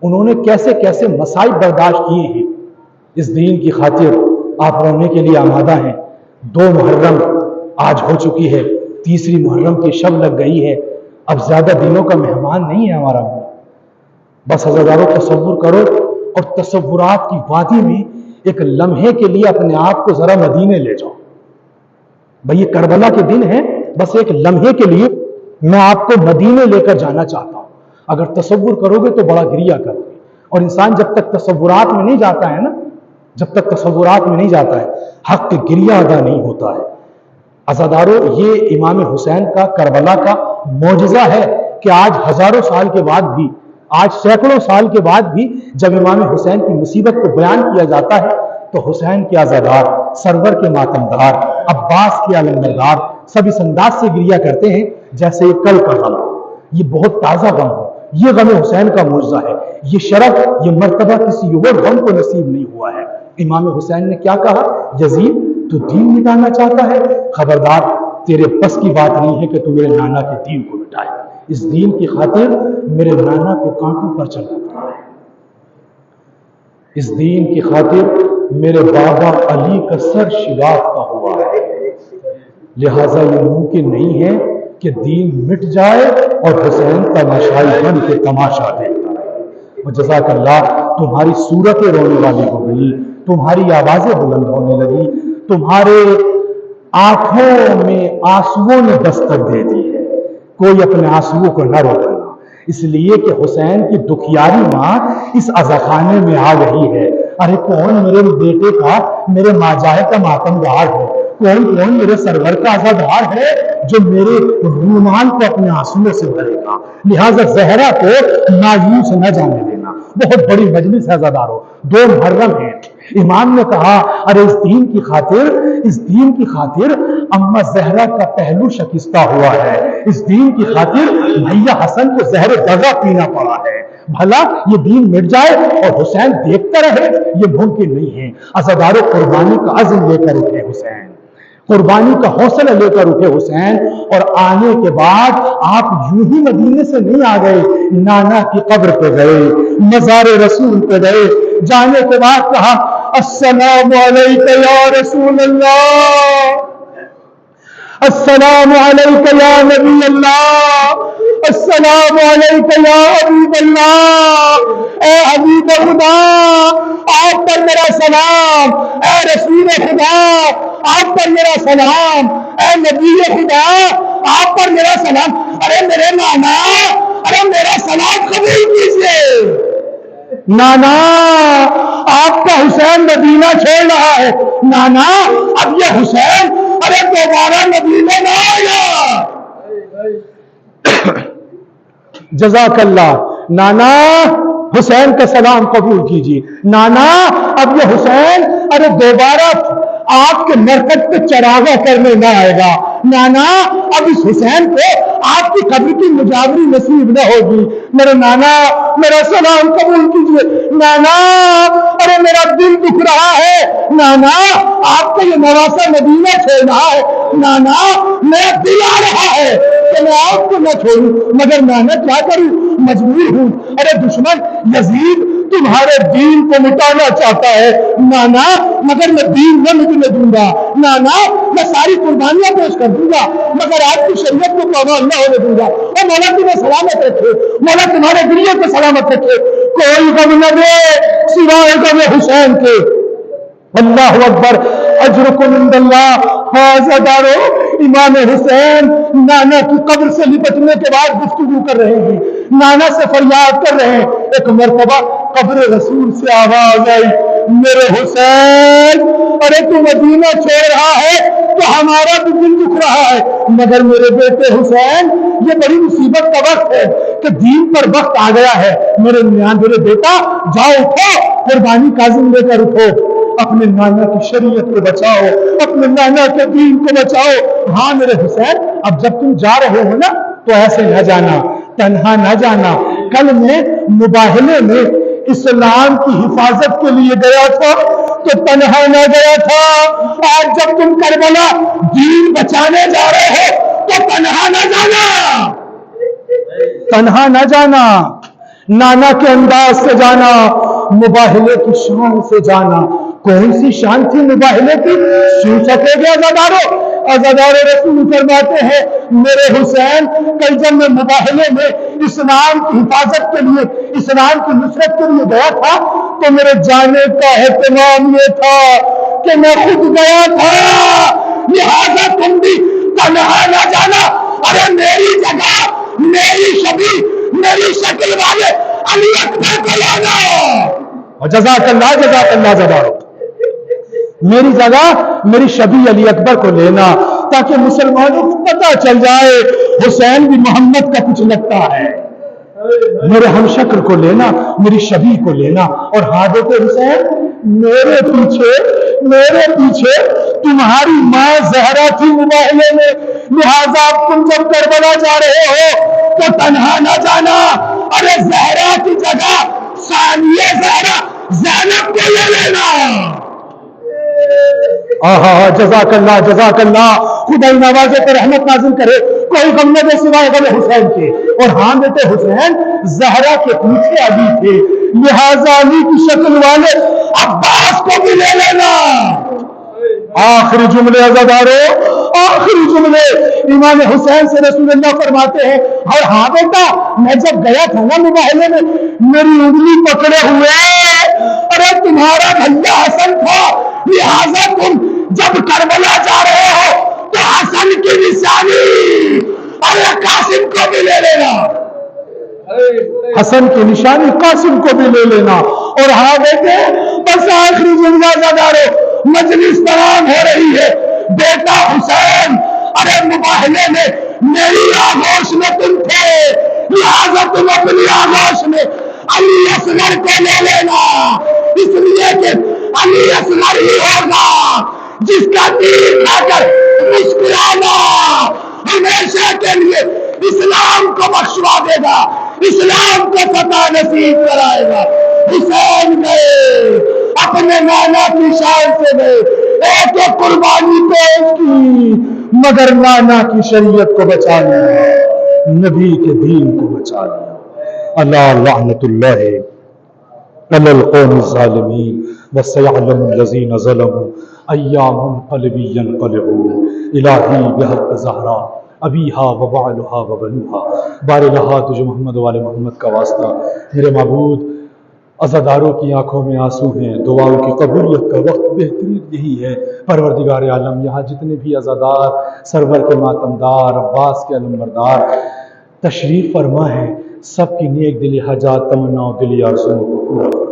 انہوں نے کیسے کیسے مصائب برداشت کیے ہیں، اس دین کی خاطر آپ رونے کے لیے آمادہ ہیں۔ 2 محرم آج ہو چکی ہے، 3 محرم کی شب لگ گئی ہے، اب زیادہ دنوں کا مہمان نہیں ہے ہمارا ملک۔ بس ہزاروں تصور کرو اور تصورات کی وادی میں ایک لمحے کے لیے اپنے آپ کو ذرا مدینے لے جاؤ۔ بھئی یہ کربلا کے دن ہے، بس ایک لمحے کے لیے میں آپ کو مدینے لے کر جانا چاہتا ہوں۔ اگر تصور کرو گے تو بڑا گریہ کرو گے، اور انسان جب تک تصورات میں نہیں جاتا ہے نا، جب تک تصورات میں نہیں جاتا ہے، حق کے گریہ ادا نہیں ہوتا ہے۔ عزادارو، یہ امام حسین کا کربلا کا معجزہ ہے کہ آج ہزاروں سال کے بعد بھی، آج سینکڑوں سال کے بعد بھی جب امام حسین کی مصیبت کو بیان کیا جاتا ہے تو حسین کے عزادار، سرور کے ماتمدار، عباس کے علمبردار سب اس انداز سے گریہ کرتے ہیں جیسے یہ کل کا غم ہو، یہ بہت تازہ غم ہو۔ یہ غم حسین کا معجزہ ہے، یہ شرف، یہ مرتبہ کسی اور غم کو نصیب نہیں ہوا ہے۔ امام حسین نے کیا کہا؟ یزید تو دین مٹانا چاہتا ہے؟ خبردار، تیرے بس کی بات نہیں ہے کہ تو میرے نانا کے دین کو مٹائے۔ اس دین کی خاطر میرے نانا کو کانٹوں پر چلنا پڑا ہے، اس دین کی خاطر میرے بابا علی کا سر شگاف کا ہوا ہے، لہٰذا یہ ممکن نہیں ہے کہ دین مٹ جائے اور حسین تماشائی بن کے تماشا دیکھتا رہے۔ اور جزاک اللہ، تمہاری صورتیں رونے والی ہو گئی، تمہاری آوازیں بلند ہونے لگی، تمہارے آنکھوں میں آنسوؤں نے دستک دے دی ہے۔ کوئی اپنے آنسوؤں کو نہ روکنا، اس لیے کہ حسین کی دکھیاری ماں اس عزاخانے میں آ گئی ہے۔ ارے کون میرے بیٹے کا، میرے ماجائے کا ماتمدار ہے؟ کون میرے سرور کا عزادار ہے جو میرے رومان کو اپنے آنسوؤں سے بھرے گا؟ لہٰذا زہرا کو مایوس نہ جانے دینا۔ بہت بڑی مجلس ہے عزادارو، 2 محرم ہے۔ امام نے کہا ارے اس دین کی خاطر اما زہرا کا پہلو شکستہ ہوا ہے، اس دین کی خاطر بھیا حسن کو زہر دغا پینا پڑا ہے، بھلا یہ دین مٹ جائے اور حسین دیکھتا رہے؟ یہ ممکن نہیں ہے۔ عزادارو، قربانی کا عزم لے کر اٹھے حسین، قربانی کا حوصلہ لے کر اٹھے حسین، اور آنے کے بعد آپ یوں ہی مدینے سے نہیں آ گئے، نانا کی قبر پہ گئے، مزار رسول پہ گئے، جانے کے بعد کہا السلام علیک یا رسول اللہ، السلام علیک یا نبی اللہ، السلام علیک یا حبیب اللہ۔ اے حبیب خدا، آپ پر میرا سلام، اے رسول خدا، آپ پر میرا سلام، اے نبی خدا، آپ پر میرا سلام۔ ارے میرے نانا، ارے میرا سلام قبول کیجیے۔ نانا، آپ کا حسین مدینہ چھوڑ رہا ہے، نانا اب یہ حسین ارے دوبارہ مدینہ نہ آئے گا۔ جزاک اللہ، نانا حسین کا سلام قبول کیجیے۔ نانا اب یہ حسین ارے دوبارہ آپ کے مرکز پہ چراغاں کرنے نہ آئے گا۔ نانا اب اس حسین کو آپ کی قبر کی مجاوری نصیب نہ ہوگی۔ میرے نانا میرا سلام قبول کیجیے۔ نانا ارے میرا دل دکھ رہا ہے، نانا آپ کا یہ نواسا مدینہ چھوڑ رہا ہے، نانا میرا دل آ رہا ہے کہ میں آپ کو نہ چھوڑوں، مگر نانا کیا کروں، مجبور ہوں۔ ارے دشمن یزید تمہارے دین کو مٹانا چاہتا ہے، نانا مگر میں دین نہ مٹنے دوں گا، نانا میں ساری قربانیاں پیش کر دوں گا مگر آپ کی شریعت کو پامال نہ ہونے دوں گا۔ اور مولا تمہیں سلامت رکھے، مولا تمہارے دلیے کو سلامت رکھے، کوئی غم نہ دے سوائے غم حسین کے۔ اللہ اکبر، اجرکم عند اللہ۔ عزادارو، امام حسین نانا کی قبر سے لپٹنے کے بعد گفتگو کر رہے ہیں، نانا سے فریاد کر رہے ہیں۔ ایک مرتبہ قبر رسول سے آواز آئی، میرے حسین ارے تو مدینہ چھوڑ رہا ہے تو ہمارا بھی دل دکھ رہا ہے، مگر میرے بیٹے حسین یہ بڑی مصیبت کا وقت ہے کہ دین پر وقت آ گیا ہے۔ میرے بیٹا جاؤ، اٹھو، قربانی کا عزم لے کر اٹھو، اپنے نانا کی شریعت کو بچاؤ، اپنے نانا کے دین کو بچاؤ۔ ہاں میرے حسین، اب جب تم جا رہے ہو نا تو ایسے نہ جانا، تنہا نہ جانا۔ کل میں مباہلے میں اسلام کی حفاظت کے لیے گیا تھا تو تنہا نہ گیا تھا، آج جب تم کربلا دین بچانے جا رہے ہو تو تنہا نہ جانا، تنہا نہ جانا، نانا کے انداز سے جانا، مباہلے کی شان سے جانا۔ کون سی شان تھی مباہلے کی؟ سن سکے گے عزادارو؟ عزادار رسول فرماتے ہیں میرے حسین کل جب میں مباہلے میں اسلام کی حفاظت کے لیے، اسلام کی نصرت کے لیے گیا تھا تو میرے جانے کا اہتمام یہ تھا کہ میں خود گیا تھا، لہذا تم بھی تنہا نہ جانا۔ ارے میری جگہ، میری شبیہ، میری شکل والے علی اکبر کو لانا۔ اور جزاک اللہ، جزاک اللہ زبارو، میری جگہ میری شبیہ علی اکبر کو لینا تاکہ مسلمانوں کو پتہ چل جائے حسین بھی محمد کا کچھ لگتا ہے۔ میرے ہم شکل کو لینا، میری شبیہ کو لینا۔ اور حادث حسین میرے پیچھے تمہاری ماں زہرا تھی مباہلے میں، لہذا تم جب کربلا جا رہے ہو تو تنہا نہ جانا۔ ارے زہرا کی جگہ ثانیہ زہرا زینب کو لے لینا۔ آہا جزاک اللہ خدا نوازے پر رحمت نازل کرے. کوئی غم نہ دے سوائے غم حسین کے. اور ہاں بیٹے حسین زہرا کے پیچھے علی تھے, لہذا علی کی شکل والے عباس کو بھی لے لینا. آخری جملے عزادارو, آخری جملے امام حسین سے رسول اللہ فرماتے ہیں, اور ہاں بیٹا میں جب گیا تھا نا مباہلے میں, میری انگلی پکڑے ہوئے, ارے تمہارا بھیا حسن تھا, لہذا تم جب کربلا جا رہے ہو تو حسن کی نشانی ارے قاسم کو بھی لے لینا. حسن کی نشانی قاسم کو بھی لے لینا. اور ہاں بیٹے بس آخری جملہ زدارو, مجلس تمام ہو رہی ہے, بیٹا حسین ارے مباہلے میں میری آغوش میں تم تھے, لہذا تم اپنی آغوش میں علی اصغر کو لے لینا, اس لیے کہ علی اصغر ہی ہوگا جس کا دین کھا کر مسکرانا ہمیشہ کے لیے اسلام کو بخشوا دے گا, اسلام کو فتح نصیب کرائے گا. حسین گئے اپنے نانا کی شان سے گئے, ایک ایک قربانی پیش کی, مگر نانا کی شریعت کو بچا لیا, نبی کے دین کو بچا لیا. اللہ لعنت اللہ علی القوم الظالمین وسيعلم الذين ظلموا ایام منقلب ينقلبون. الہی بحق زہرا ابیہا وبعلہا وبنوہا بار لہا تجھے محمد والے محمد کا واسطہ. میرے معبود عزاداروں کی آنکھوں میں آنسو ہیں, دعاؤں کی قبولیت کا وقت بہترین یہی ہے. پروردگار عالم یہاں جتنے بھی عزادار سرور کے ماتمدار عباس کے علمبردار تشریف فرما ہے, سب کی نیک دلی حاجات تمنا و دلی آرزوؤں کو پورا کرو.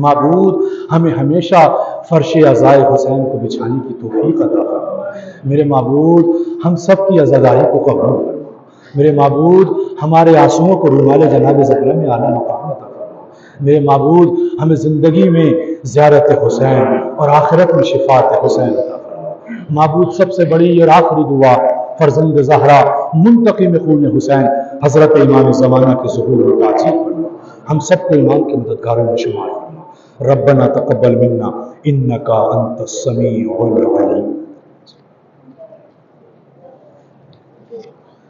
معبود ہمیں ہمیشہ فرش عزائے حسین کو بچھانے کی توفیق عطا فرما. میرے معبود ہم سب کی عزاداری کو قبول فرما. میرے معبود ہمارے آنسوؤں کو رومال جناب زہرا میں اعلیٰ مقام عطا فرما. میرے معبود ہمیں زندگی میں زیارت حسین اور آخرت میں شفاعت حسین عطا فرما. معبود سب سے بڑی اور آخری دعا فرزند زہرا منتقم خون حسین حضرت امام زمانہ کے ظہور و تعجیل فرما. ہم سب کو ایمان کے مددگاروں میں شمار فرما. ربنا تقبل منا انکا انت السمیع العلیم.